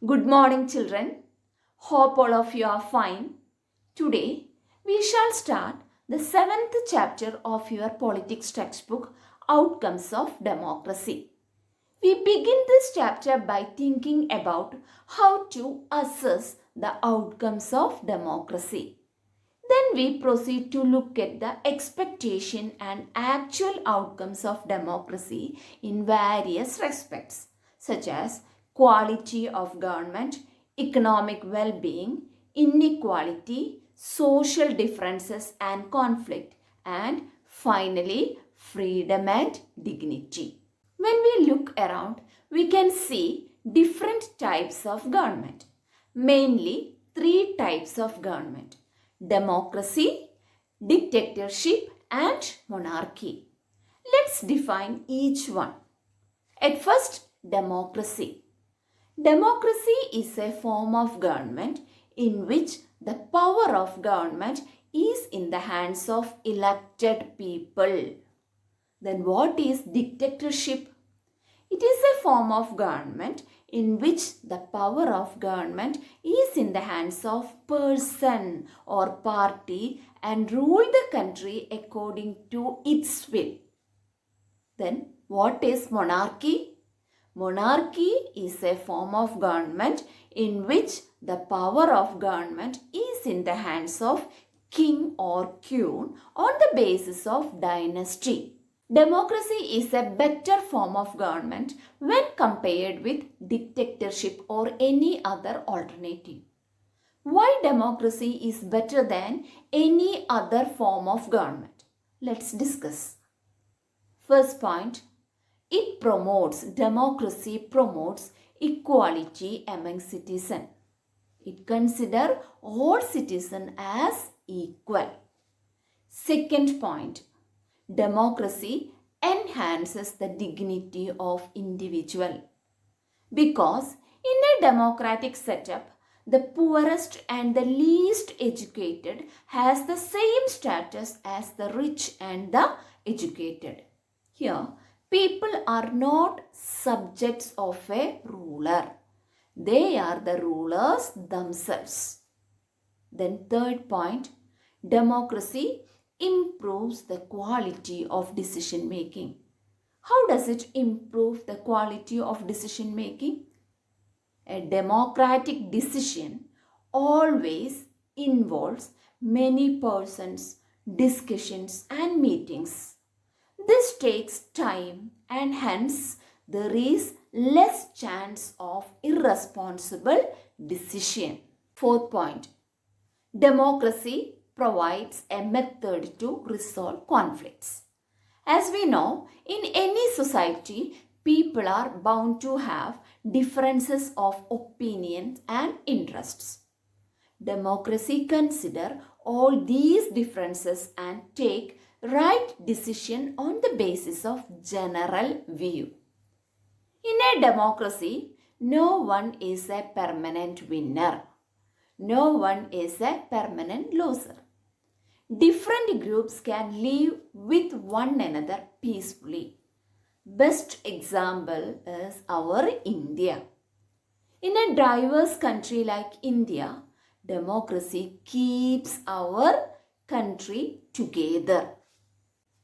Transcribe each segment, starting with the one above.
Good morning, children. Hope all of you are fine. Today, we shall start the seventh chapter of your politics textbook, Outcomes of Democracy. We begin this chapter by thinking about how to assess the outcomes of democracy. Then we proceed to look at the expectation and actual outcomes of democracy in various respects, such as quality of government, economic well being, inequality, social differences and conflict, and finally, freedom and dignity. When we look around, we can see different types of government, mainly three types of government: democracy, dictatorship, and monarchy. Let's define each one. At first, democracy. Democracy is a form of government in which the power of government is in the hands of elected people. Then what is dictatorship? It is a form of government in which the power of government is in the hands of person or party and rule the country according to its will. Then what is monarchy? Monarchy is a form of government in which the power of government is in the hands of king or queen on the basis of dynasty. Democracy is a better form of government when compared with dictatorship or any other alternative. Why democracy is better than any other form of government? Let's discuss. First point, democracy promotes equality among citizens. It considers all citizens as equal. Second point, democracy enhances the dignity of individual, because in a democratic setup, the poorest and the least educated has the same status as the rich and the educated. Here, people are not subjects of a ruler. They are the rulers themselves. Then third point, democracy improves the quality of decision making. How does it improve the quality of decision making? A democratic decision always involves many persons, discussions and meetings. This takes time and hence there is less chance of irresponsible decision. Fourth point, democracy provides a method to resolve conflicts. As we know, in any society, people are bound to have differences of opinions and interests. Democracy considers all these differences and take right decision on the basis of general view. In a democracy, no one is a permanent winner. No one is a permanent loser. Different groups can live with one another peacefully. Best example is our India. In a diverse country like India, democracy keeps our country together.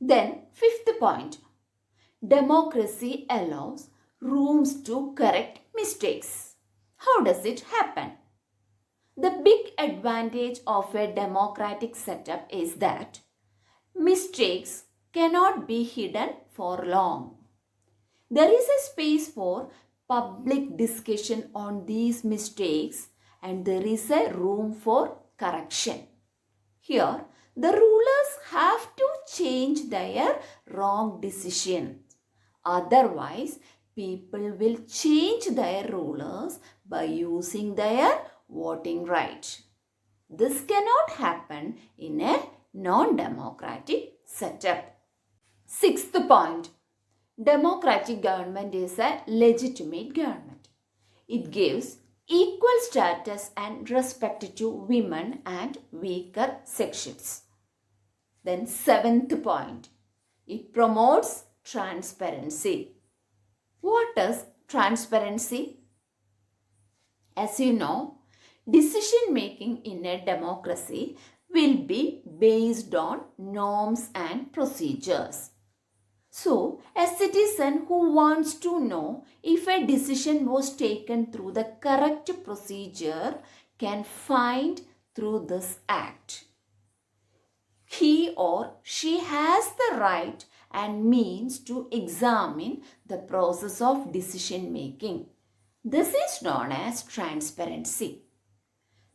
Then, fifth point, democracy allows rooms to correct mistakes. How does it happen? The big advantage of a democratic setup is that mistakes cannot be hidden for long. There is a space for public discussion on these mistakes and there is a room for correction. Here, the rulers have to change their wrong decisions. Otherwise, people will change their rulers by using their voting right. This cannot happen in a non-democratic setup. Sixth point, democratic government is a legitimate government. It gives equal status and respect to women and weaker sections. Then seventh point, it promotes transparency. What is transparency? As you know, decision making in a democracy will be based on norms and procedures. So, a citizen who wants to know if a decision was taken through the correct procedure can find through this act. He or she has the right and means to examine the process of decision making. This is known as transparency.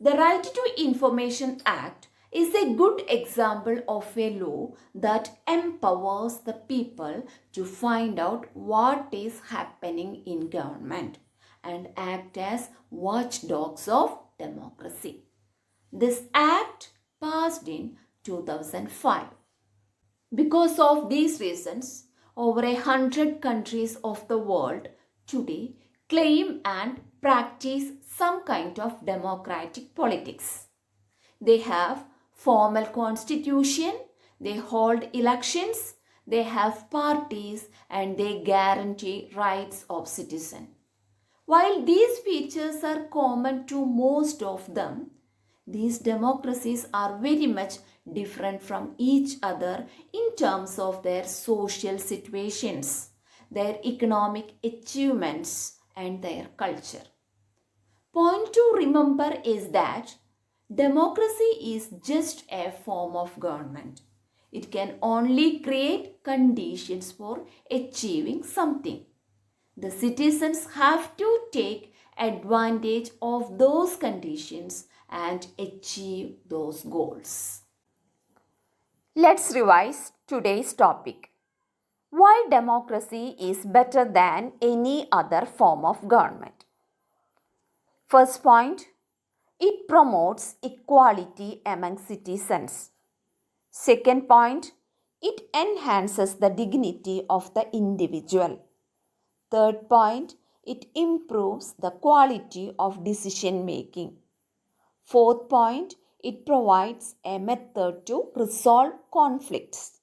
The Right to Information Act is a good example of a law that empowers the people to find out what is happening in government and act as watchdogs of democracy. This act passed in 2005. Because of these reasons, over 100 countries of the world today claim and practice some kind of democratic politics. They have formal constitution, they hold elections, they have parties, and they guarantee rights of citizens. While these features are common to most of them, these democracies are very much different from each other in terms of their social situations, their economic achievements, and their culture. Point to remember is that democracy is just a form of government. It can only create conditions for achieving something. The citizens have to take advantage of those conditions and achieve those goals. Let's revise today's topic. Why democracy is better than any other form of government? First point, it promotes equality among citizens. Second point, it enhances the dignity of the individual. Third point, it improves the quality of decision making. Fourth point, it provides a method to resolve conflicts.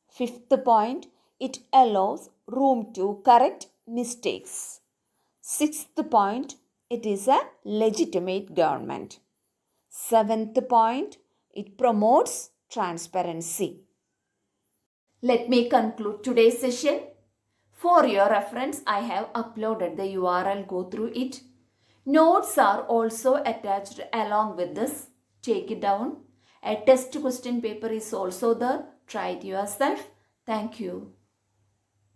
Fifth point, it allows room to correct mistakes. Sixth point, it is a legitimate government. Seventh point, it promotes transparency. Let me conclude today's session. For your reference, I have uploaded the URL, go through it. Notes are also attached along with this. Take it down. A test question paper is also there. Try it yourself. Thank you.